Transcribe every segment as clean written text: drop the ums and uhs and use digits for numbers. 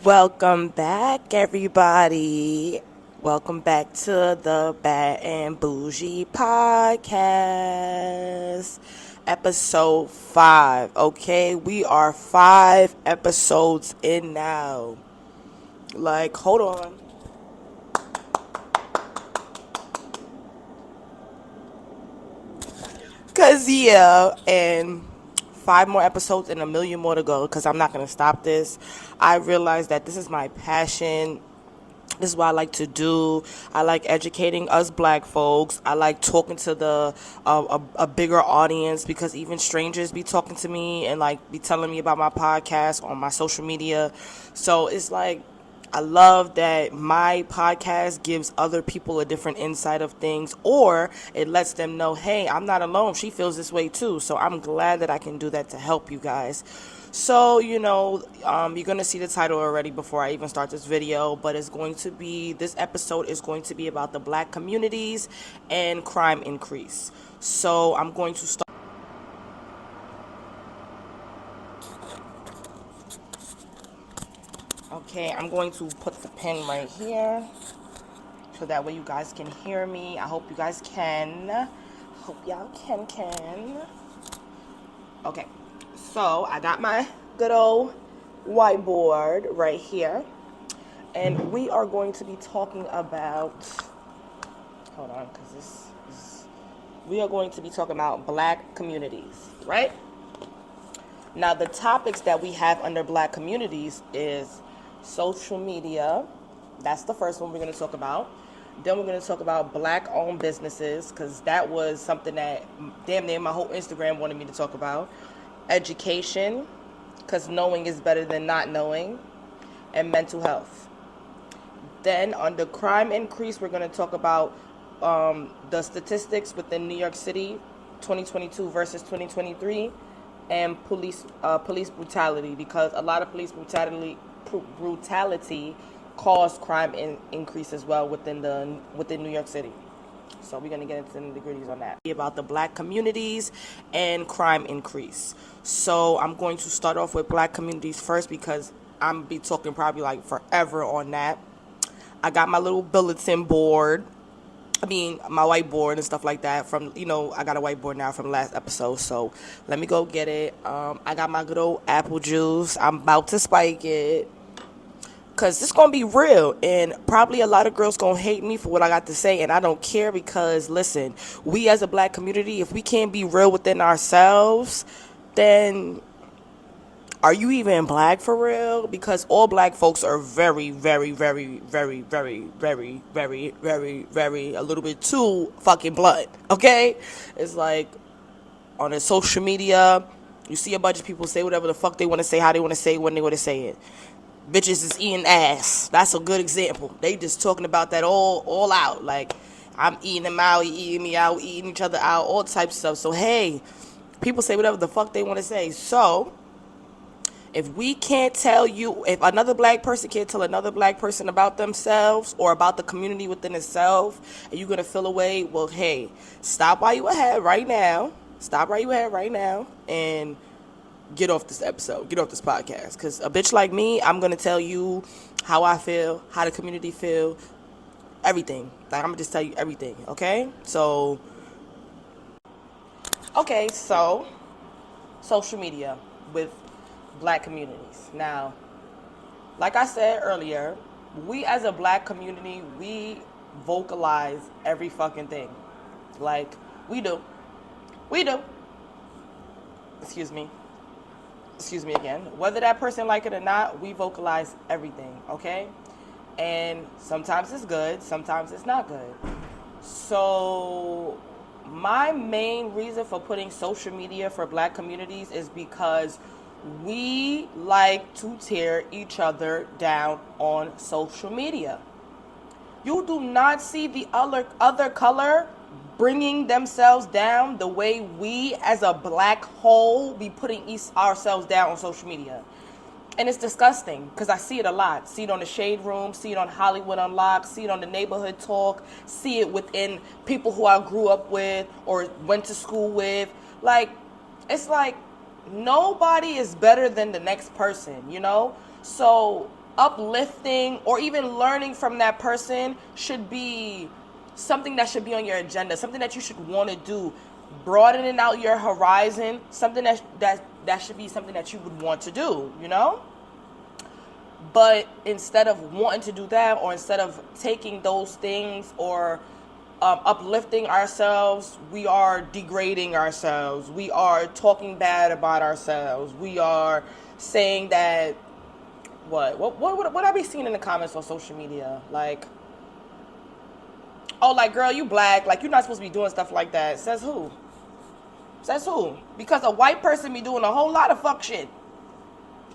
Welcome back, everybody. Welcome back to the Bad and Bougie podcast, episode 5. Okay, we are 5 episodes in now. Hold on. And 5 more episodes and a million more to go because I'm not going to stop this. I realize that this is my passion. This is what I like to do. I like educating us black folks. I like talking to a bigger audience because even strangers be talking to me and be telling me about my podcast on my social media. So it's I love that my podcast gives other people a different insight of things, or it lets them know, hey, I'm not alone. She feels this way too. So I'm glad that I can do that to help you guys. So, you're going to see the title already before I even start this video, but this episode is going to be about the black communities and crime increase. So I'm going to start. Okay, I'm going to put the pen right here so that way you guys can hear me. I hope you guys can. Hope y'all can. Okay, so I got my good old whiteboard right here, and we are going to be talking about, hold on, we are going to be talking about black communities, right? Now, the topics that we have under black communities is social media. That's the first one we're going to talk about. Then we're going to talk about black-owned businesses, because that was something that damn near my whole Instagram wanted me to talk about. Education, because knowing is better than not knowing. And mental health. Then under crime increase, we're going to talk about the statistics within New York City, 2022 versus 2023, and police brutality, because a lot of police brutality caused crime increase as well within New York City. So we're going to get into the nitty-gritties on that. About the black communities and crime increase. So I'm going to start off with black communities first because I'm going to be talking probably forever on that. I got my little bulletin board. My whiteboard and stuff like that from, I got a whiteboard now from the last episode. So let me go get it. I got my good old apple juice. I'm about to spike it. Because this going to be real, and probably a lot of girls going to hate me for what I got to say, and I don't care because, listen, we as a black community, if we can't be real within ourselves, then are you even black for real? Because all black folks are very, very, very, very, very, very, very, very, very, a little bit too fucking blunt, okay? It's on the social media, you see a bunch of people say whatever the fuck they want to say, how they want to say it, when they want to say it. Bitches is eating ass. That's a good example. They just talking about that all out. I'm eating them out, he eating me out, eating each other out, all types of stuff. So, hey, people say whatever the fuck they want to say. So, if another black person can't tell another black person about themselves or about the community within itself, and you're going to feel away, well, hey, stop while you ahead right now. Stop while you ahead right now, and get off this episode, get off this podcast, because a bitch like me, I'm going to tell you how I feel, how the community feel, everything. I'm going to just tell you everything, okay? So, social media with black communities. Now, like I said earlier, we as a black community, we vocalize every fucking thing. We do. Excuse me again. Whether that person like it or not, we vocalize everything, okay? And sometimes it's good, sometimes it's not good. So my main reason for putting social media for black communities is because we like to tear each other down on social media. You do not see the other color bringing themselves down the way we as a black whole be putting ourselves down on social media. And it's disgusting because I see it a lot. See it on the Shade Room, see it on Hollywood Unlocked, see it on the Neighborhood Talk, see it within people who I grew up with or went to school with. It's nobody is better than the next person, So uplifting or even learning from that person should be something that should be on your agenda, something that you should want to do, broadening out your horizon, something that should be something that you would want to do, you know? But instead of wanting to do that, or instead of taking those things or uplifting ourselves, we are degrading ourselves. We are talking bad about ourselves. We are saying that what I be seeing in the comments on social media, like, oh, like, girl, you black, like, you're not supposed to be doing stuff like that. Says who? Says who? Because a white person be doing a whole lot of fuck shit.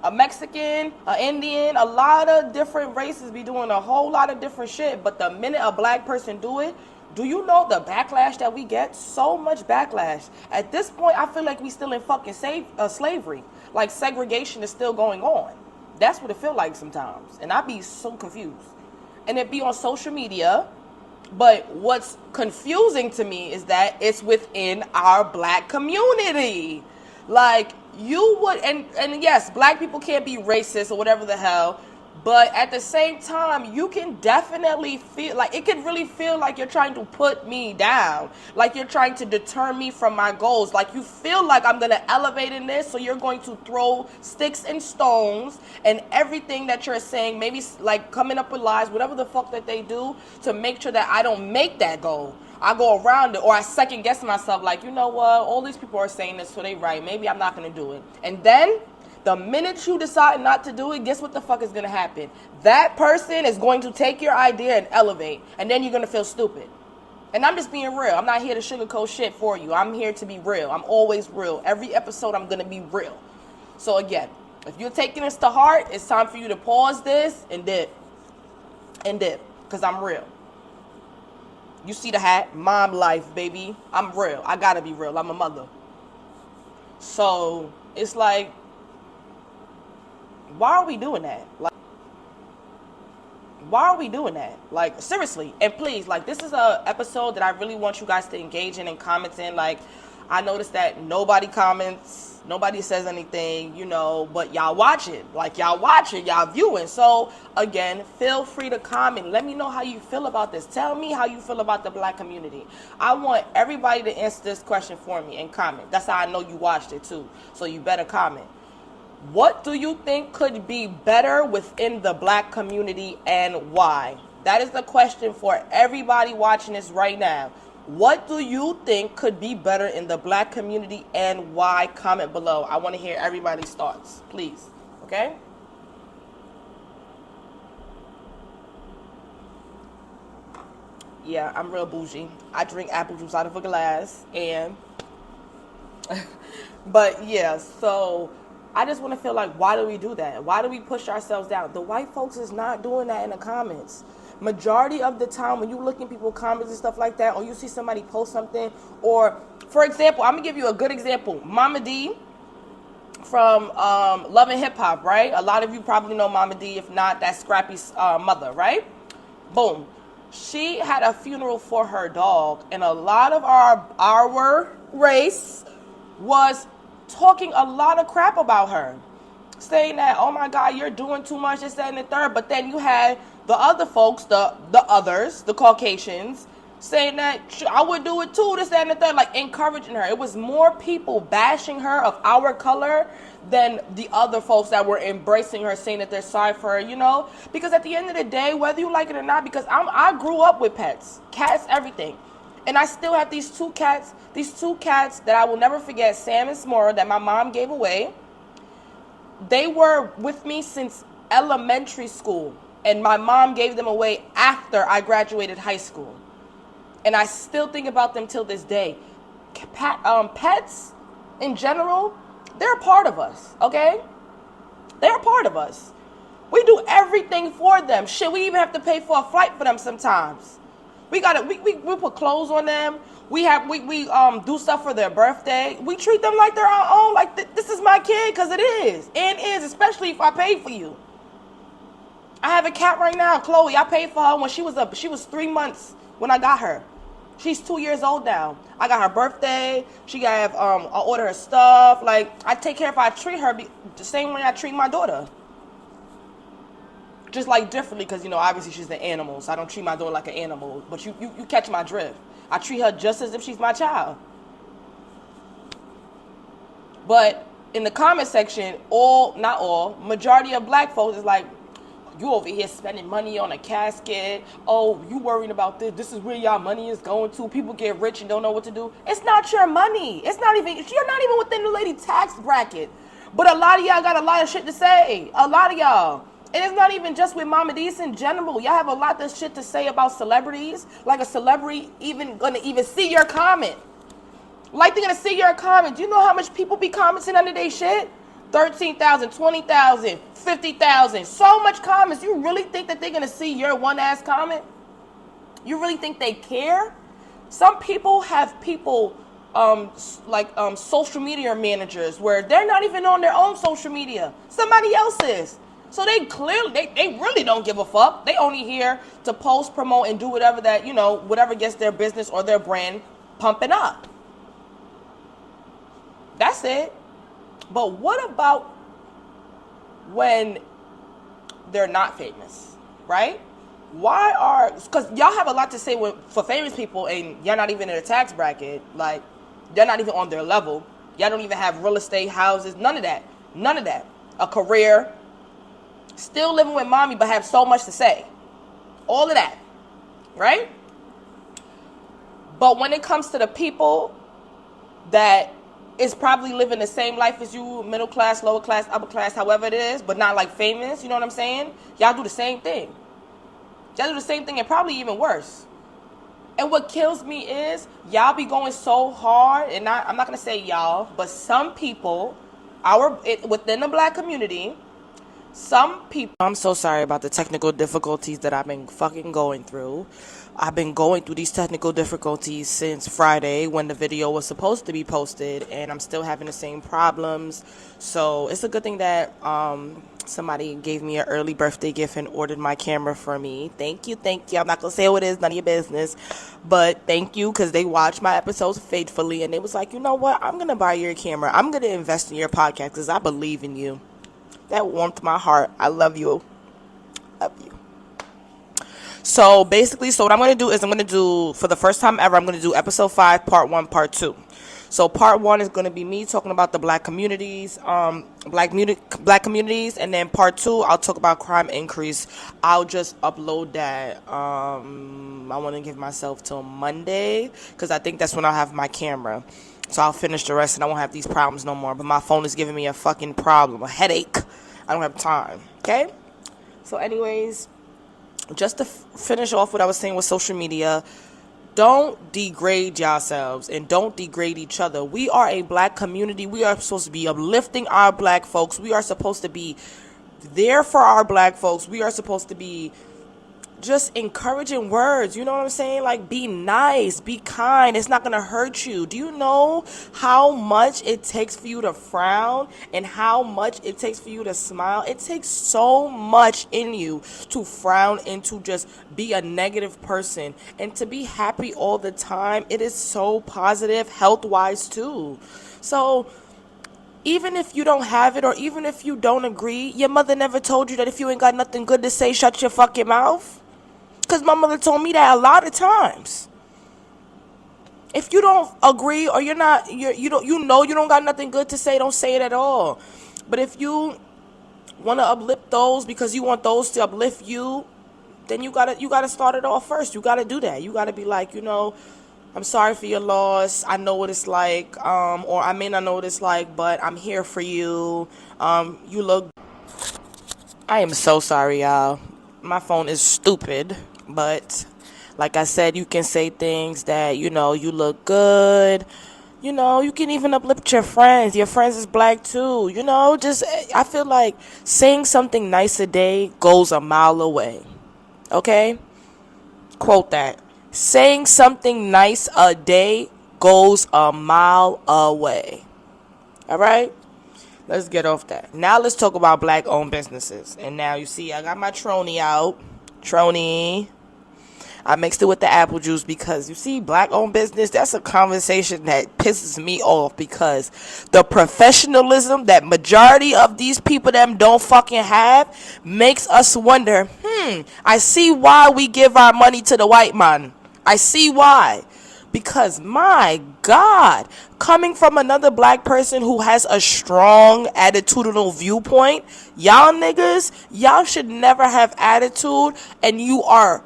A Mexican, an Indian, a lot of different races be doing a whole lot of different shit. But the minute a black person do it, do you know the backlash that we get? So much backlash. At this point, I feel like we still in fucking slavery. Like, segregation is still going on. That's what it feel like sometimes. And I be so confused. And it be on social media. But what's confusing to me is that it's within our black community. Like, you would, and yes, black people can't be racist or whatever the hell, but at the same time, you can definitely feel, like, it can really feel like you're trying to put me down, like you're trying to deter me from my goals, like you feel like I'm going to elevate in this, so you're going to throw sticks and stones and everything that you're saying, maybe like coming up with lies, whatever the fuck that they do to make sure that I don't make that goal. I go around it, or I second guess myself, like, you know what, all these people are saying this, so they right, maybe I'm not going to do it. And then the minute you decide not to do it, guess what the fuck is going to happen? That person is going to take your idea and elevate, and then you're going to feel stupid. And I'm just being real. I'm not here to sugarcoat shit for you. I'm here to be real. I'm always real. Every episode, I'm going to be real. So again, if you're taking this to heart, it's time for you to pause this and dip. And dip. Because I'm real. You see the hat? Mom life, baby. I'm real. I got to be real. I'm a mother. So it's like, why are we doing that? Like, why are we doing that? Like, seriously. And please, like, this is a episode that I really want you guys to engage in and comment in. Like, I noticed that nobody comments, nobody says anything, you know, but y'all watching. Like, y'all watching, y'all viewing. So, again, feel free to comment. Let me know how you feel about this. Tell me how you feel about the black community. I want everybody to answer this question for me and comment. That's how I know you watched it, too. So, you better comment. What do you think could be better within the black community and why? That is the question for everybody watching this right now. What do you think could be better in the black community and why? Comment below. I want to hear everybody's thoughts, please. Okay? Yeah, I'm real bougie. I drink apple juice out of a glass and but yeah, so I just want to feel like, why do we do that? Why do we push ourselves down? The white folks is not doing that in the comments. Majority of the time when you look in people's comments and stuff like that, or you see somebody post something, or, for example, I'm going to give you a good example. Mama D from Love and Hip Hop, right? A lot of you probably know Mama D. If not, that's Scrappy's mother, right? Boom. She had a funeral for her dog, and a lot of our race was talking a lot of crap about her, saying that, oh my God, you're doing too much, this, that, and the third. But then you had the other folks, the others, the Caucasians, saying that I would do it too, this, that, and the third, like encouraging her. It was more people bashing her of our color than the other folks that were embracing her, saying that they're sorry for her, you know? Because at the end of the day, whether you like it or not, because I grew up with pets, cats, everything. And I still have these two cats that I will never forget, Sam and Smora, that my mom gave away. They were with me since elementary school, and my mom gave them away after I graduated high school. And I still think about them till this day. Pets, in general, they're a part of us, okay? They're a part of us. We do everything for them. Shit, we even have to pay for a flight for them sometimes. We put clothes on them. We do stuff for their birthday. We treat them like they're our own. Like, this is my kid, because it is. And is, especially if I pay for you. I have a cat right now, Chloe. I paid for her when she was 3 months when I got her. She's 2 years old now. I got her birthday. She got I order her stuff. Like, I take care of her. I treat her the same way I treat my daughter. Just like differently, because, obviously she's an animal, so I don't treat my daughter like an animal. But you catch my drift. I treat her just as if she's my child. But in the comment section, not all, majority of black folks is like, you over here spending money on a casket. Oh, you worrying about this. This is where y'all money is going to. People get rich and don't know what to do. It's not your money. You're not even within the lady tax bracket. But a lot of y'all got a lot of shit to say. A lot of y'all. And it's not even just with Mama D's in general. Y'all have a lot of shit to say about celebrities. Like a celebrity gonna even see your comment. Like they're gonna see your comment. Do you know how much people be commenting under their shit? 13,000, 20,000, 50,000. So much comments. You really think that they're gonna see your one ass comment? You really think they care? Some people have people social media managers where they're not even on their own social media. Somebody else is. So they clearly, they really don't give a fuck. They only here to post, promote, and do whatever that, whatever gets their business or their brand pumping up. That's it. But what about when they're not famous, right? Because y'all have a lot to say for famous people and y'all not even in a tax bracket. Like, they're not even on their level. Y'all don't even have real estate, houses, none of that. None of that. A career. Still living with mommy, but have so much to say. All of that. Right? But when it comes to the people that is probably living the same life as you, middle class, lower class, upper class, however it is, but not like famous, you know what I'm saying? Y'all do the same thing. Y'all do the same thing and probably even worse. And what kills me is y'all be going so hard, and I'm not going to say y'all, but some people, within the black community, some people... I'm so sorry about the technical difficulties that I've been fucking going through. I've been going through these technical difficulties since Friday when the video was supposed to be posted, and I'm still having the same problems. So it's a good thing that somebody gave me an early birthday gift and ordered my camera for me. Thank you. I'm not going to say who it is, none of your business. But thank you, because they watched my episodes faithfully, and they was like, you know what? I'm going to buy your camera. I'm going to invest in your podcast because I believe in you. That warmed my heart. I love you. Love you. So basically, what I'm going to do is for the first time ever, I'm going to do episode 5, part 1, part 2. So part 1 is going to be me talking about the black communities, black communities, and then part 2, I'll talk about crime increase. I'll just upload that. I want to give myself till Monday, because I think that's when I'll have my camera. So I'll finish the rest and I won't have these problems no more. But my phone is giving me a fucking problem, a headache. I don't have time. Okay? So anyways, just to finish off what I was saying with social media, don't degrade yourselves and don't degrade each other. We are a black community. We are supposed to be uplifting our black folks. We are supposed to be there for our black folks. We are supposed to be just encouraging words, you know what I'm saying? Like, be nice, be kind. It's not going to hurt you. Do you know how much it takes for you to frown and how much it takes for you to smile? It takes so much in you to frown and to just be a negative person and to be happy all the time. It is so positive, health-wise too. So even if you don't have it or even if you don't agree, your mother never told you that if you ain't got nothing good to say, shut your fucking mouth. Because my mother told me that a lot of times. If you don't agree or you don't got nothing good to say, don't say it at all. But if you want to uplift those because you want those to uplift you, then you gotta start it off first. You gotta do that. You gotta be like, I'm sorry for your loss. I know what it's like, or I may not know what it's like, but I'm here for you. You look. I am so sorry, y'all. My phone is stupid. But like I said, you can say things that, you look good. You can even uplift your friends. Your friends is black too. I feel like saying something nice a day goes a mile away. Okay? Quote that. Saying something nice a day goes a mile away. All right? Let's get off that. Now let's talk about black-owned businesses. And now you see I got my Trony out. Trony. I mixed it with the apple juice because, you see, black-owned business, that's a conversation that pisses me off because the professionalism that majority of these people them don't fucking have makes us wonder, I see why we give our money to the white man. I see why. Because, my God, coming from another black person who has a strong attitudinal viewpoint, y'all niggas, y'all should never have attitude, and you are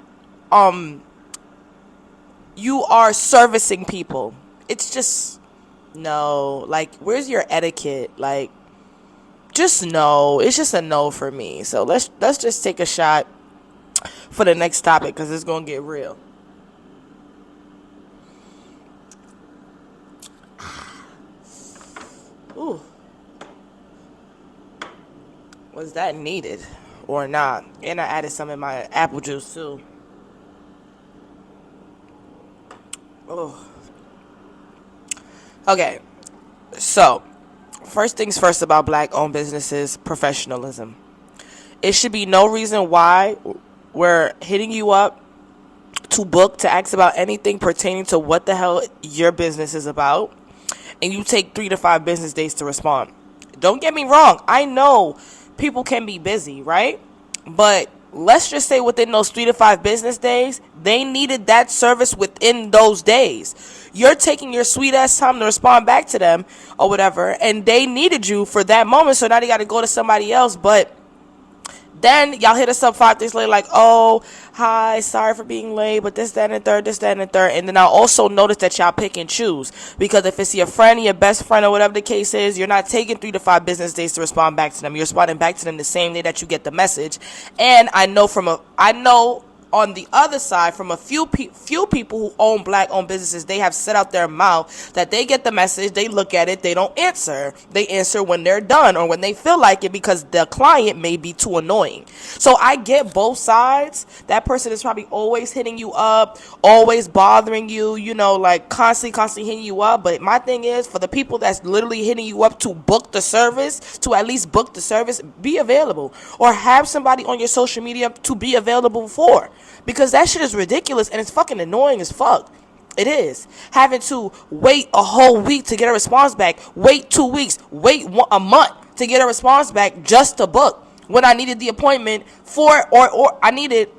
servicing people. It's just, no, like, where's your etiquette? Like, just no. It's just a no for me. So let's just take a shot for the next topic because it's gonna get real. Ooh. Was that needed or not? And I added some in my apple juice too. Oh. Okay. So, first things first about black-owned businesses, professionalism. It should be no reason why we're hitting you up to book, to ask about anything pertaining to what the hell your business is about, and you take 3 to 5 business days to respond. Don't get me wrong. I know people can be busy, right? But let's just say within those 3 to 5 business days, they needed that service within those days. You're taking your sweet ass time to respond back to them or whatever, and they needed you for that moment, so now they got to go to somebody else. But then y'all hit us up 5 days later like, oh, hi, sorry for being late, but this, that, and the third, this, that, and the third. And then I also notice that y'all pick and choose. Because if it's your friend, your best friend, or whatever the case is, you're not taking 3 to 5 business days to respond back to them. You're responding back to them the same day that you get the message. And I know on the other side, from a few people who own black-owned businesses, they have set out their mouth that they get the message, they look at it, they don't answer. They answer when they're done or when they feel like it because the client may be too annoying. So I get both sides. That person is probably always hitting you up, always bothering you, like constantly hitting you up. But my thing is, for the people that's literally hitting you up to book the service, to at least book the service, be available. Or have somebody on your social media to be available for. Because that shit is ridiculous and it's fucking annoying as fuck. It is. Having to wait a whole week to get a response back. Wait 2 weeks. Wait a month to get a response back just to book. When I needed the appointment for, or I needed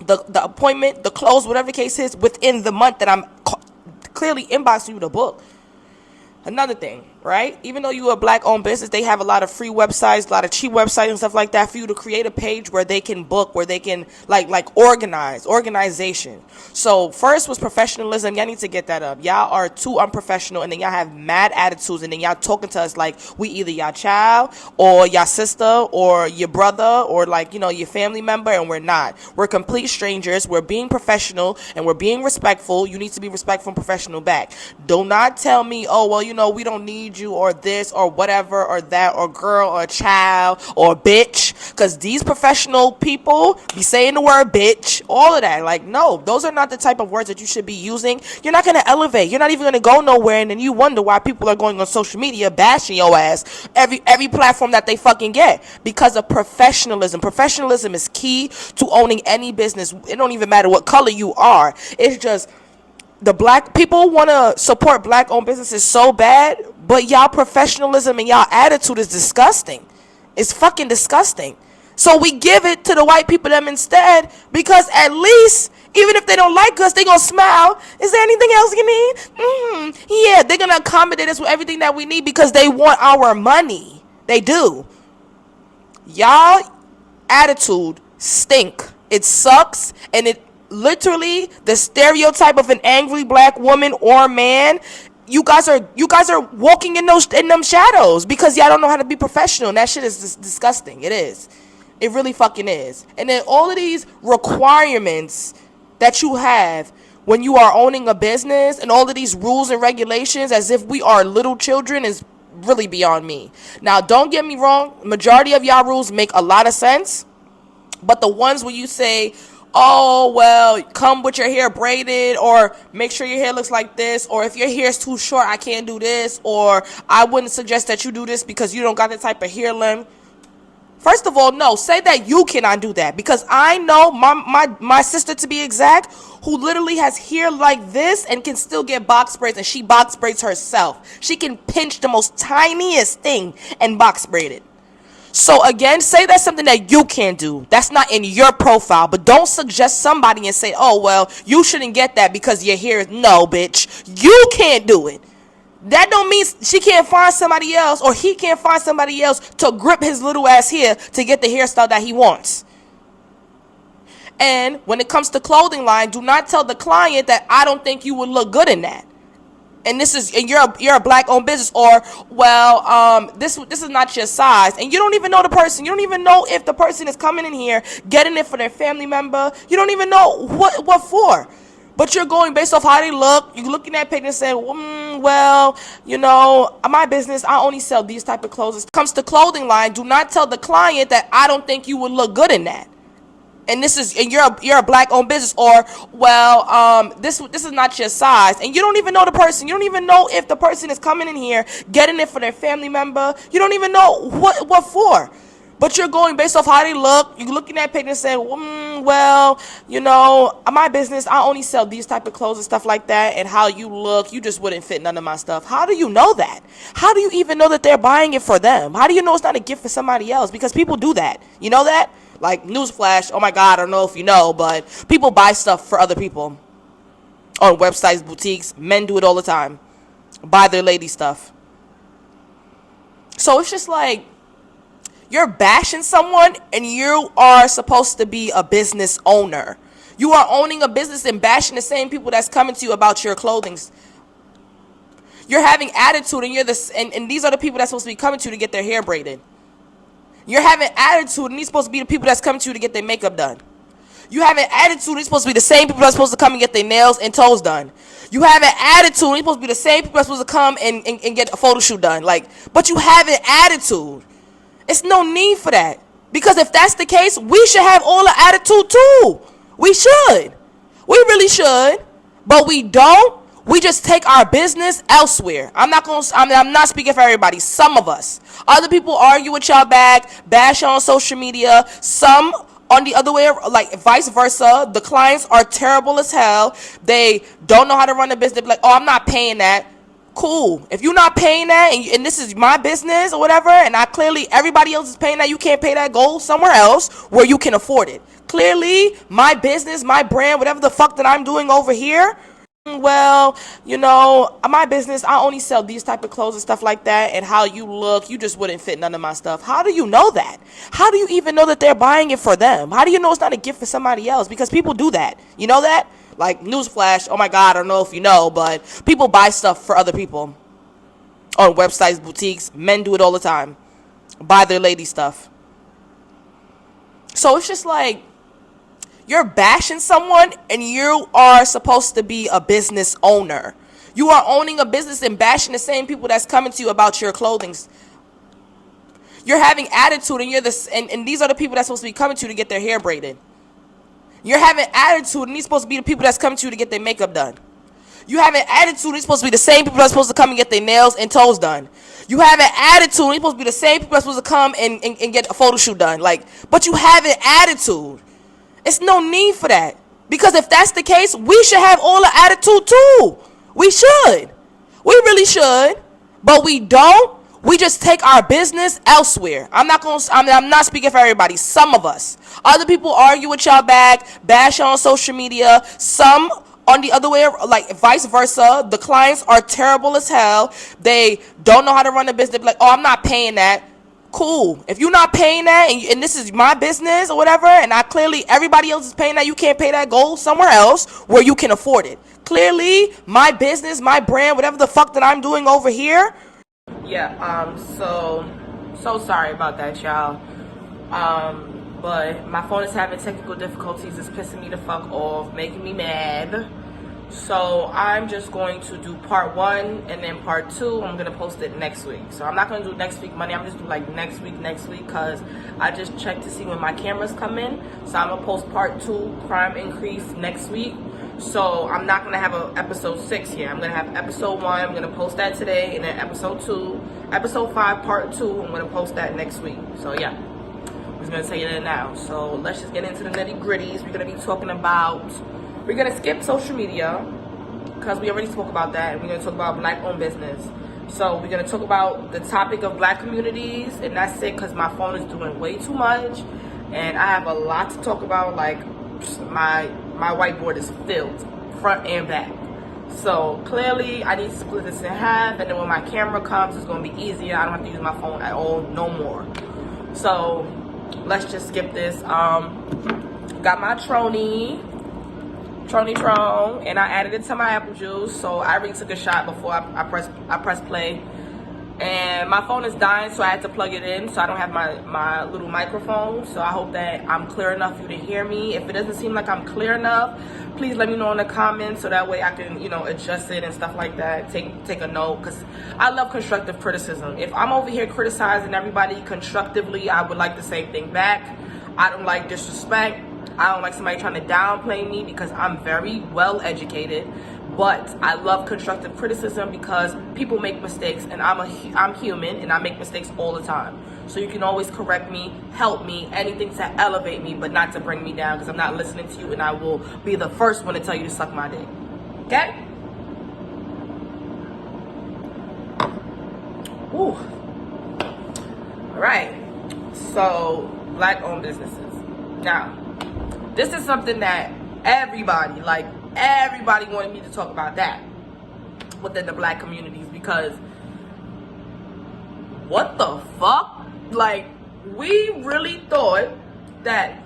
the appointment, the close, whatever the case is, within the month that I'm clearly inboxing you to book. Another thing, right? Even though you're a black-owned business, they have a lot of free websites, a lot of cheap websites and stuff like that for you to create a page where they can book, where they can like organization. So first was professionalism. Y'all need to get that up. Y'all are too unprofessional, and then y'all have mad attitudes, and then y'all talking to us like we either y'all child or y'all sister or your brother or your family member, and we're not. We're complete strangers. We're being professional and we're being respectful. You need to be respectful and professional back. Do not tell me, oh, well, we don't need you or this or whatever or that or girl or child or bitch, because these professional people be saying the word bitch, all of that. Like, no, those are not the type of words that you should be using. You're not going to elevate. You're not even going to go nowhere, and then you wonder why people are going on social media bashing your ass every platform that they fucking get because of professionalism. Professionalism is key to owning any business. It don't even matter what color you are. It's just the black people want to support black-owned businesses so bad, but y'all professionalism and y'all attitude is disgusting. It's fucking disgusting. So we give it to the white people them instead, because at least, even if they don't like us, they gonna smile. Is there anything else you need? Yeah, they're gonna accommodate us with everything that we need because they want our money. They do. Y'all attitude stink. It sucks, and it literally the stereotype of an angry black woman or man. You guys are walking in them shadows because y'all don't know how to be professional, and that shit is disgusting. It is. It really fucking is. And then all of these requirements that you have when you are owning a business, and all of these rules and regulations as if we are little children, is really beyond me. Now, don't get me wrong, majority of y'all rules make a lot of sense, but the ones where you say, oh, well, come with your hair braided, or make sure your hair looks like this, or if your hair is too short, I can't do this, or I wouldn't suggest that you do this because you don't got the type of hair length. First of all, no, say that you cannot do that, because I know my sister, to be exact, who literally has hair like this and can still get box braids, and she box braids herself. She can pinch the most tiniest thing and box braid it. So again, say that's something that you can't do. That's not in your profile, but don't suggest somebody and say, oh, well, you shouldn't get that because your hair is, no, bitch, you can't do it. That don't mean she can't find somebody else, or he can't find somebody else to grip his little ass hair to get the hairstyle that he wants. And when it comes to clothing line, do not tell the client that I don't think you would look good in that. And you're a black owned business, or well, this is not your size, and you don't even know the person. You don't even know if the person is coming in here getting it for their family member. You don't even know what for. But you're going based off how they look. You're looking at pictures and saying, well, you know, my business, I only sell these type of clothes. When it comes to clothing line, do not tell the client that I don't think you would look good in that. And you're a black owned business, or well, this is not your size, and you don't even know the person. You don't even know if the person is coming in here getting it for their family member. You don't even know what for. But you're going based off how they look. You're looking at pictures and saying, well, you know, my business, I only sell these type of clothes and stuff like that, and how you look, you just wouldn't fit none of my stuff. How do you know that? How do you even know that they're buying it for them? How do you know it's not a gift for somebody else? Because people do that. You know that? Like, newsflash, oh my God, I don't know if you know, but people buy stuff for other people on websites, boutiques. Men do it all the time. Buy their lady stuff. So it's just like, you're bashing someone, and you are supposed to be a business owner. You are owning a business and bashing the same people that's coming to you about your clothing. You're having attitude, and these are the people that's supposed to be coming to you to get their hair braided. You're having attitude, and these supposed to be the people that's coming to you to get their makeup done. You have an attitude, and these supposed to be the same people that's supposed to come and get their nails and toes done. You have an attitude, and these supposed to be the same people that's supposed to come and get a photo shoot done. But you have an attitude. It's no need for that. Because if that's the case, we should have all the attitude too. We should. We really should. But we don't. We just take our business elsewhere. I'm not speaking for everybody. Some of us. Other people argue with y'all back, bash on social media. Some on the other way, like vice versa. The clients are terrible as hell. They don't know how to run a business. They're like, oh, I'm not paying that. Cool. If you're not paying that, and this is my business or whatever, and everybody else is paying that, you can't pay that, go somewhere else where you can afford it. Clearly, my business, my brand, whatever the fuck that I'm doing over here, well, you know, my business, I only sell these type of clothes and stuff like that, and how you look, you just wouldn't fit none of my stuff. How do you know that? How do you even know that they're buying it for them? How do you know it's not a gift for somebody else? Because people do that. You know that? Like, newsflash, oh my God, I don't know if you know, but people buy stuff for other people on websites, boutiques. Men do it all the time. Buy their lady stuff. So it's just like, you're bashing someone, and you are supposed to be a business owner. You are owning a business and bashing the same people that's coming to you about your clothing. You're having attitude, and these are the people that's supposed to be coming to you to get their hair braided. You're having attitude, and these supposed to be the people that's coming to you to get their makeup done. You have an attitude, these supposed to be the same people that's supposed to come and get their nails and toes done. You have an attitude, and these supposed to be the same people that's supposed to come and get a photo shoot done. But you have an attitude. It's no need for that. Because if that's the case, we should have all the attitude too. We should. We really should. But we don't. We just take our business elsewhere. I'm not speaking for everybody. Some of us. Other people argue with y'all back, bash on social media. Some on the other way, like vice versa. The clients are terrible as hell. They don't know how to run a business. They're like, oh, I'm not paying that. Cool. If you're not paying that, and this is my business or whatever, and everybody else is paying that, you can't pay that, go somewhere else where you can afford it. Clearly, my business, my brand, whatever the fuck that I'm doing over here. Yeah, so sorry about that, y'all. But my phone is having technical difficulties. It's pissing me the fuck off, making me mad. So I'm just going to do part 1, and then part 2, I'm going to post it next week. So I'm not going to do next week Monday. I'm just doing like next week, because I just checked to see when my cameras come in. So I'm going to post part 2, crime increase, next week. So I'm not going to have an episode 6 here. I'm going to have episode 1. I'm going to post that today. And then episode 2, episode 5, part 2, I'm going to post that next week. So yeah. just gonna tell you that now. So let's just get into the nitty gritties. We're gonna be talking about, we're gonna skip social media because we already spoke about that, and we're gonna talk about black owned business. So we're gonna talk about the topic of black communities, and that's it because my phone is doing way too much, and I have a lot to talk about. Like my whiteboard is filled, front and back. So clearly I need to split this in half, and then when my camera comes, it's gonna be easier. I don't have to use my phone at all no more. So let's just skip this. Got my Trony, and I added it to my apple juice. So I already took a shot before I pressed play. And my phone is dying, so I had to plug it in, so I don't have my little microphone. So I hope that I'm clear enough for you to hear me. If it doesn't seem like I'm clear enough, please let me know in the comments, so that way I can, adjust it and stuff like that. Take a note, because I love constructive criticism. If I'm over here criticizing everybody constructively, I would like the same thing back. I don't like disrespect. I don't like somebody trying to downplay me, because I'm very well educated. But I love constructive criticism because people make mistakes, and I'm human, and I make mistakes all the time. So you can always correct me, help me, anything to elevate me, but not to bring me down, because I'm not listening to you, and I will be the first one to tell you to suck my dick. Okay? Whew. All right. So, black-owned businesses. Now, this is something that everybody wanted me to talk about that within the black communities, because what the fuck? Like, we really thought that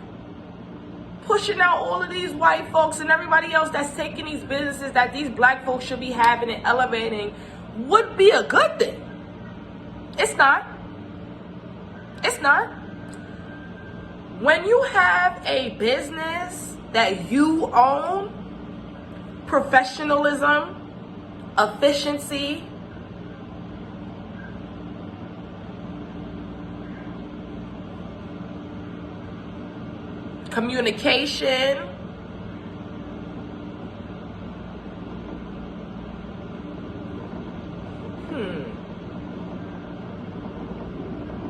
pushing out all of these white folks and everybody else that's taking these businesses that these black folks should be having and elevating would be a good thing. It's not. It's not. When you have a business that you own, professionalism, efficiency, communication,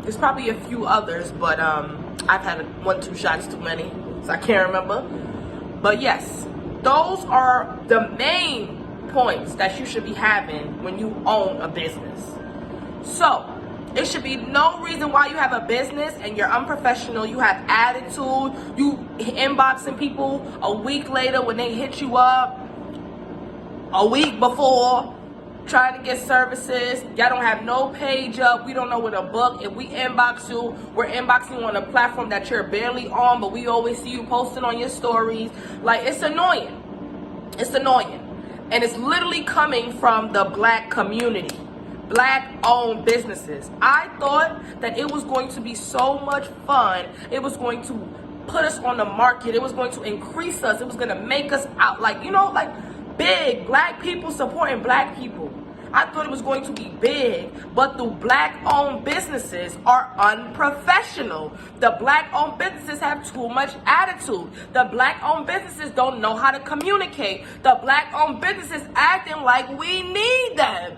there's probably a few others, but I've had 1-2 shots too many, so I can't remember. But yes, those are the main points that you should be having when you own a business. So it should be no reason why you have a business and you're unprofessional, you have attitude, you inboxing people a week later when they hit you up a week before trying to get services. Y'all don't have no page up. We don't know where to book. If we inbox you, we're inboxing you on a platform that you're barely on, but we always see you posting on your stories. Like, it's annoying. It's annoying. And it's literally coming from the black community. Black-owned businesses. I thought that it was going to be so much fun. It was going to put us on the market. It was going to increase us. It was going to make us out like big. Black people supporting black people. I thought it was going to be big, but the black-owned businesses are unprofessional. The black-owned businesses have too much attitude. The black-owned businesses don't know how to communicate. The black-owned businesses acting like we need them.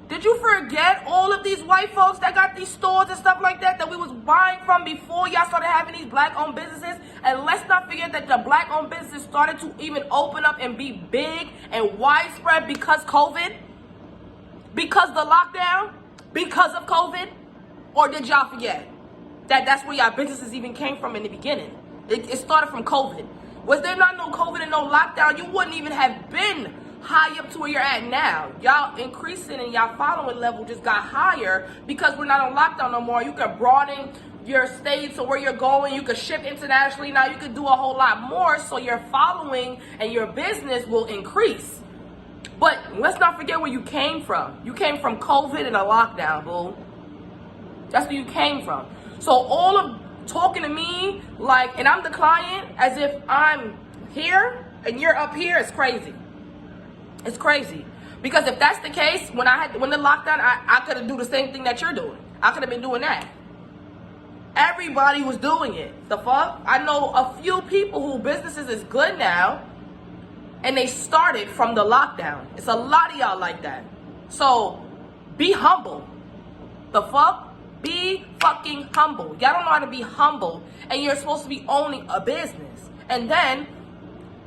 Did you forget all of these white folks that got these stores and stuff like that we was buying from before y'all started having these black-owned businesses? And let's not forget that the black-owned businesses started to even open up and be big and widespread because COVID? Because the lockdown? Because of COVID? Or did y'all forget that that's where y'all businesses even came from in the beginning? It started from COVID. Was there not no COVID and no lockdown, you wouldn't even have been high up to where you're at now. Y'all increasing and y'all following level just got higher because we're not on lockdown no more. You can broaden your states or where you're going. You can ship internationally now. You can do a whole lot more, so your following and your business will increase. But let's not forget where you came from. You came from COVID and a lockdown, boo. That's where you came from. So all of talking to me and I'm the client as if I'm here and you're up here is crazy. It's crazy. Because if that's the case, when the lockdown, I could have do the same thing that you're doing. I could have been doing that. Everybody was doing it. The fuck? I know a few people who businesses is good now, and they started from the lockdown. It's a lot of y'all like that. So be humble. The fuck? Be fucking humble. Y'all don't know how to be humble, and you're supposed to be owning a business. And then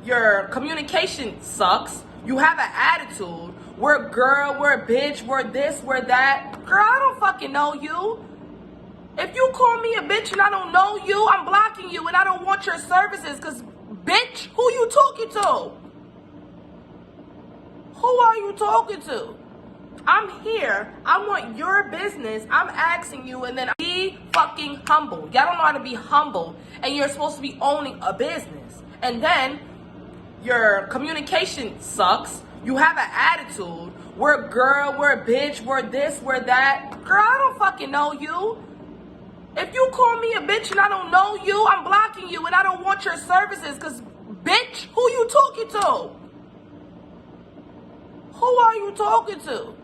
your communication sucks. You have an attitude. We're a girl, we're a bitch, we're this, we're that. Girl, I don't fucking know you. If you call me a bitch and I don't know you, I'm blocking you and I don't want your services because, bitch, who you talking to? Who are you talking to? I'm here. I want your business. I'm asking you, and then be fucking humble. Y'all don't know how to be humble, and you're supposed to be owning a business. And then your communication sucks. You have an attitude. We're a girl, we're a bitch, we're this, we're that. Girl, I don't fucking know you. If you call me a bitch and I don't know you, I'm blocking you and I don't want your services because, bitch, who you talking to? Who are you talking to?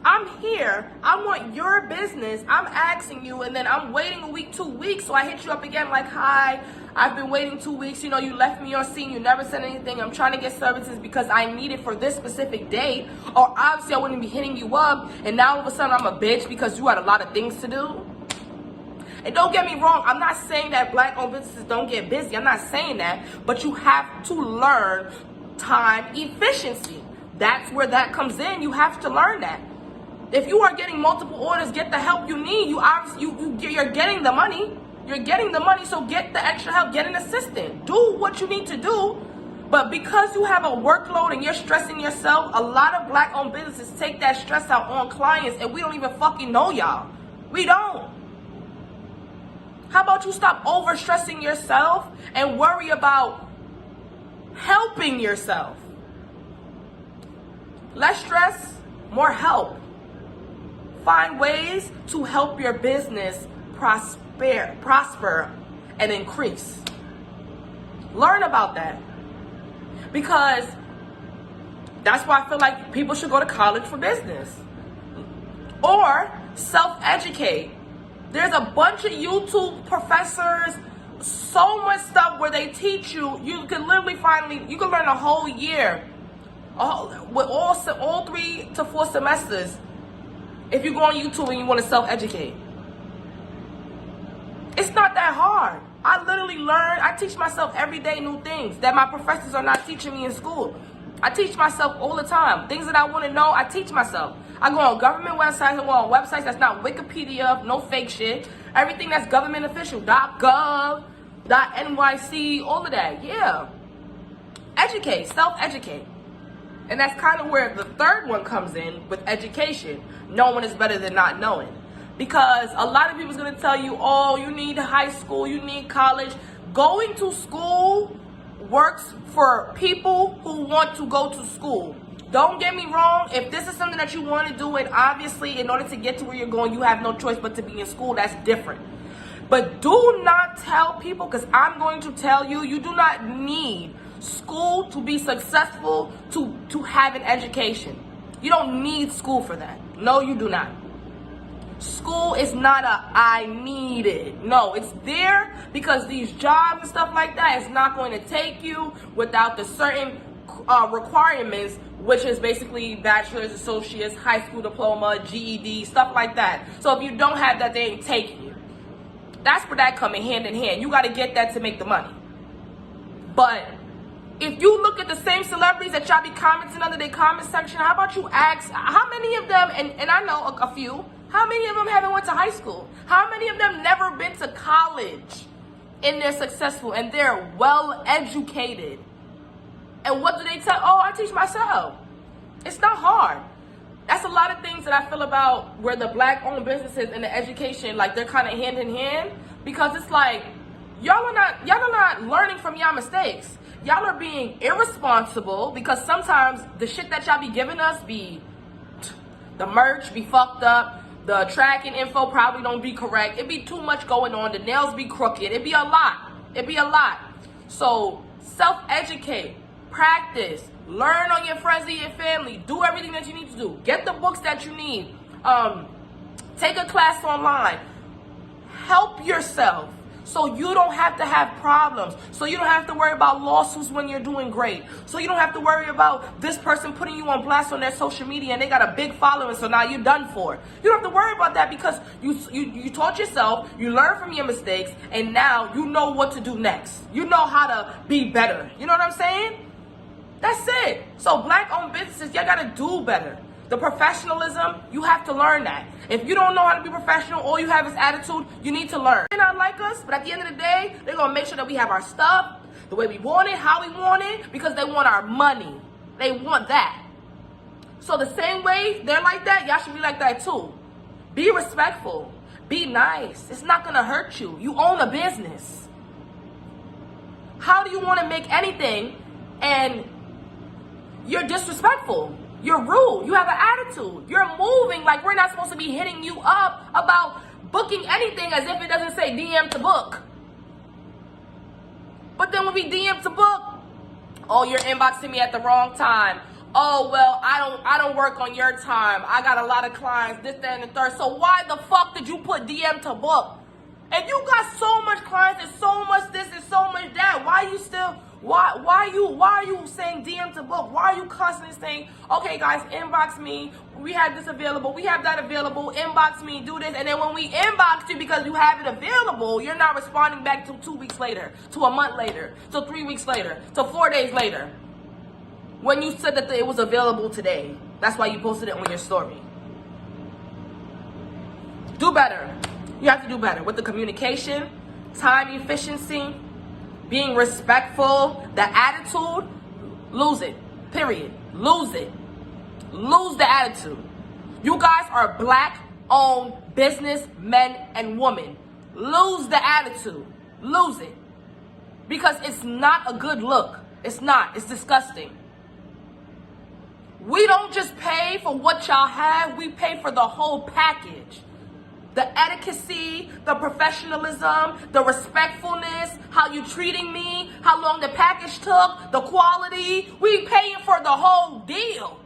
I'm here. I want your business. I'm asking you, and then I'm waiting a week, 2 weeks, so I hit you up again like, hi, I've been waiting 2 weeks. You know, you left me on scene. You never said anything. I'm trying to get services because I need it for this specific date, or obviously I wouldn't be hitting you up, and now all of a sudden I'm a bitch because you had a lot of things to do. And don't get me wrong, I'm not saying that black-owned businesses don't get busy. I'm not saying that, but you have to learn time efficiency. That's where that comes in. You have to learn that. If you are getting multiple orders, get the help you need. You obviously you're getting the money. You're getting the money, so get the extra help. Get an assistant. Do what you need to do. But because you have a workload and you're stressing yourself, a lot of black-owned businesses take that stress out on clients, and we don't even fucking know y'all. We don't. How about you stop overstressing yourself and worry about helping yourself? Less stress, more help. Find ways to help your business prosper and increase. Learn about that. Because that's why I feel like people should go to college for business. Or self-educate. There's a bunch of YouTube professors, so much stuff where they teach you. You can literally you can learn a whole year, with all 3 to 4 semesters, if you go on YouTube and you want to self-educate. It's not that hard. I literally I teach myself every day new things that my professors are not teaching me in school. I teach myself all the time. Things that I want to know, I teach myself. I go on government websites, I go on websites that's not Wikipedia, no fake shit. Everything that's government official, .gov, .nyc, all of that, yeah. Educate, self-educate. And that's kind of where the third one comes in with education. Knowing is better than not knowing. Because a lot of people's going to tell you, oh, you need high school, you need college. Going to school works for people who want to go to school. Don't get me wrong, if this is something that you want to do, and obviously in order to get to where you're going, you have no choice but to be in school, that's different. But do not tell people, because I'm going to tell you, you do not need school to be successful, to have an education. You don't need school for that. No, you do not. School is not I need it. No, it's there because these jobs and stuff like that is not going to take you without the certain requirements, which is basically bachelor's, associates, high school diploma, GED, stuff like that. So if you don't have that, they ain't taking you. That's where that comes hand in hand. You got to get that to make the money. But if you look at the same celebrities that y'all be commenting under their comment section, how about you ask how many of them, and I know a few, how many of them haven't went to high school? How many of them never been to college and they're successful and they're well educated? And what do they tell? Oh, I teach myself. It's not hard. That's a lot of things that I feel about where the black-owned businesses and the education, like they're kind of hand in hand, because it's like y'all are not learning from y'all mistakes. Y'all are being irresponsible because sometimes the shit that y'all be giving us the merch be fucked up, the tracking info probably don't be correct. It be too much going on. The nails be crooked. It be a lot. So self-educate, practice, learn on your friends and your family. Do everything that you need to do. Get the books that you need. Take a class online. Help yourself. So you don't have to have problems. So you don't have to worry about lawsuits when you're doing great. So you don't have to worry about this person putting you on blast on their social media and they got a big following, so now you're done for. You don't have to worry about that because you taught yourself, you learned from your mistakes, and now you know what to do next. You know how to be better. You know what I'm saying? That's it. So black-owned businesses, you gotta do better. The professionalism, you have to learn that. If you don't know how to be professional, all you have is attitude, you need to learn. They're not like us, but at the end of the day, they're gonna make sure that we have our stuff the way we want it, how we want it, because they want our money. They want that. So the same way they're like that, y'all should be like that too. Be respectful. Be nice. It's not gonna hurt you. You own a business. How do you want to make anything and you're disrespectful? You're rude. You have an attitude. You're moving like we're not supposed to be hitting you up about booking anything as if it doesn't say DM to book. But then when we DM to book, oh, you're inboxing me at the wrong time. Oh, well, I don't work on your time. I got a lot of clients, this, that, and the third. So why the fuck did you put DM to book? If you got so much clients and so much this and so much that, why are you saying DM to book? Why are you constantly saying, okay guys, inbox me, we have this available, we have that available, inbox me, do this, and then when we inbox you because you have it available, you're not responding back to 2 weeks later, to a month later, to 3 weeks later, to 4 days later, when you said that it was available today. That's why you posted it on your story. Do better. You have to do better with the communication, time efficiency, being respectful, the attitude. Lose it. Period. Lose it. Lose the attitude. You guys are black-owned businessmen and women. Lose the attitude. Lose it. Because it's not a good look. It's not. It's disgusting. We don't just pay for what y'all have. We pay for the whole package. The etiquette, the professionalism, the respectfulness, how you treating me, how long the package took, the quality. We paying for the whole deal.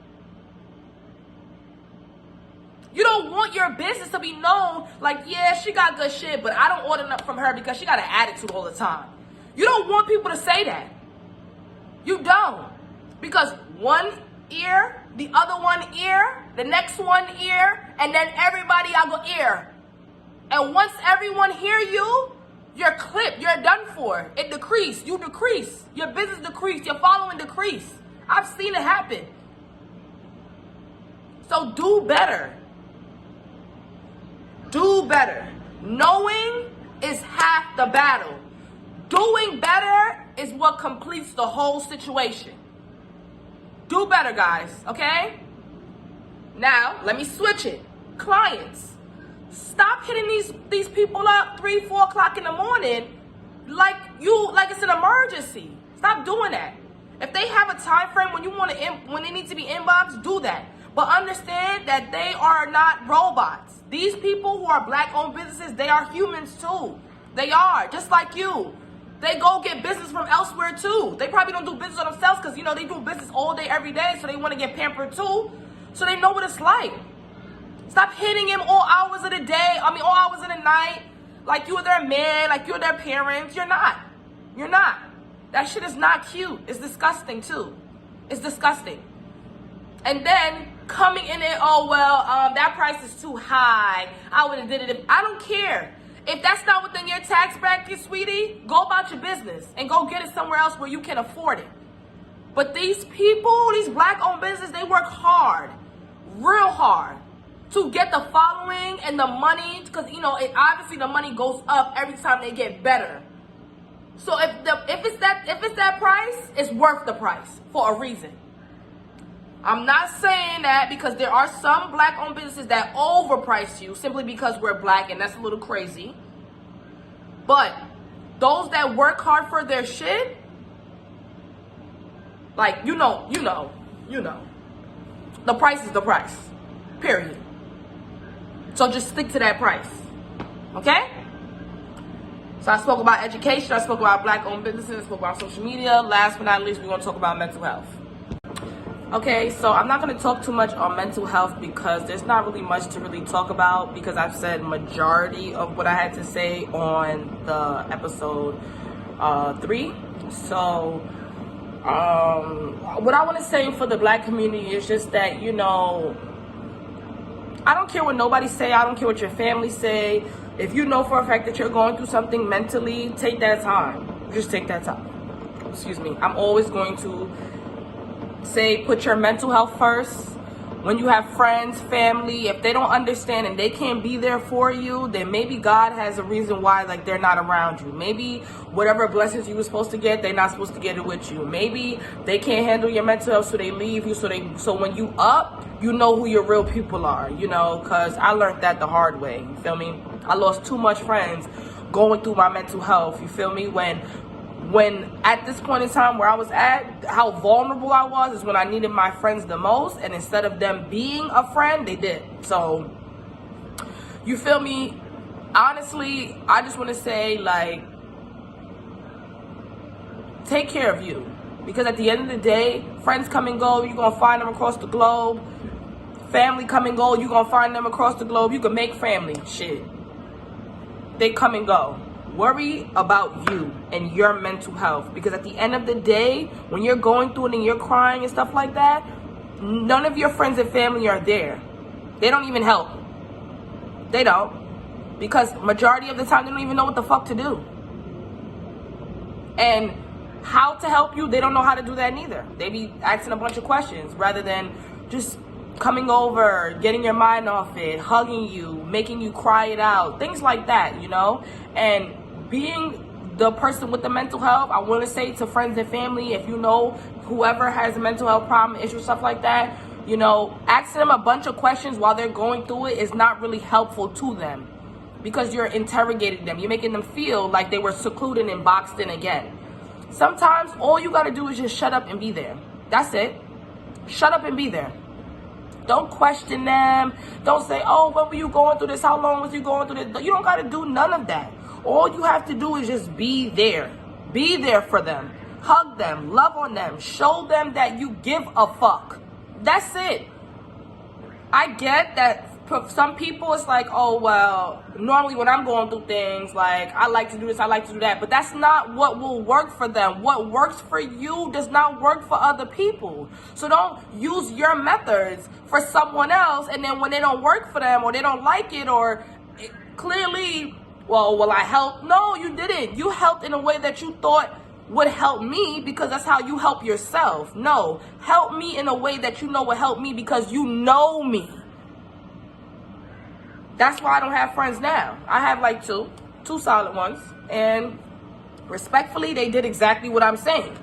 You don't want your business to be known like, yeah, she got good shit, but I don't order enough from her because she got an attitude all the time. You don't want people to say that. You don't. Because one ear, the other one ear, the next one ear, and then everybody y'all go ear. And once everyone hear you, you're clipped, you're done for. It decrease, you decrease. Your business decrease, your following decrease. I've seen it happen. So do better. Do better. Knowing is half the battle. Doing better is what completes the whole situation. Do better, guys, okay? Now, let me switch it. Clients. Stop hitting these people up 3, 4 o'clock in the morning like it's an emergency. Stop doing that. If they have a time frame when they need to be inboxed, do that. But understand that they are not robots. These people who are black-owned businesses, they are humans too. They are, just like you. They go get business from elsewhere too. They probably don't do business on themselves because, they do business all day, every day, so they want to get pampered too. So they know what it's like. Stop hitting him all hours of the day, all hours of the night, like you're their man, like you're their parents. You're not. You're not. That shit is not cute. It's disgusting too. It's disgusting. And then coming in and, that price is too high. I would have did it if, I don't care. If that's not within your tax bracket, sweetie, go about your business and go get it somewhere else where you can afford it. But these people, these black-owned businesses, they work hard, real hard, to get the following and the money, because obviously the money goes up every time they get better. So if it's that price, it's worth the price for a reason. I'm not saying that because there are some black-owned businesses that overprice you simply because we're black, and that's a little crazy. But those that work hard for their shit, like you know, the price is the price. Period. So just stick to that price. Okay? So I spoke about education, I spoke about black-owned businesses, I spoke about social media. Last but not least, we're going to talk about mental health. Okay, so I'm not going to talk too much on mental health because there's not really much to really talk about, because I've said majority of what I had to say on the episode 3. So what I want to say for the Black community is just that, you know, I don't care what nobody say. I don't care what your family say. If you know for a fact that you're going through something mentally, take that time. Just take that time. Excuse me. I'm always going to say put your mental health first. When you have friends, family, if they don't understand and they can't be there for you, then maybe God has a reason why, like, they're not around you. Maybe whatever blessings you were supposed to get, they're not supposed to get it with you. Maybe they can't handle your mental health, so they leave you. So when you up, you know who your real people are, you know, because I learned that the hard way. You feel me? I lost too much friends going through my mental health. You feel me? When at this point in time where I was at, how vulnerable I was is when I needed my friends the most, and instead of them being a friend, they did. So, you feel me? Honestly, I just want to say, like, take care of you. Because at the end of the day, friends come and go, you're going to find them across the globe. Family come and go, you're going to find them across the globe. You can make family, shit. They come and go. Worry about you and your mental health, because at the end of the day, when you're going through it and you're crying and stuff like that, none of your friends and family are there. They don't even help. They don't, because majority of the time they don't even know what the fuck to do. And how to help you, they don't know how to do that neither. They be asking a bunch of questions rather than just coming over, getting your mind off it, hugging you, making you cry it out, things like that, you know? And being the person with the mental health, I want to say to friends and family, if you know whoever has a mental health problem, issue, stuff like that, you know, asking them a bunch of questions while they're going through it is not really helpful to them, because you're interrogating them. You're making them feel like they were secluded and boxed in again. Sometimes all you got to do is just shut up and be there. That's it. Shut up and be there. Don't question them. Don't say, oh, when were you going through this? How long was you going through this? You don't got to do none of that. All you have to do is just be there. Be there for them. Hug them. Love on them. Show them that you give a fuck. That's it. I get that for some people it's like, oh, well, normally when I'm going through things, like, I like to do this, I like to do that. But that's not what will work for them. What works for you does not work for other people. So don't use your methods for someone else, and then when they don't work for them or they don't like it, or clearly, well, will I help? No, you didn't. You helped in a way that you thought would help me because that's how you help yourself. No, help me in a way that you know will help me because you know me. That's why I don't have friends now. I have like two solid ones, and respectfully, they did exactly what I'm saying.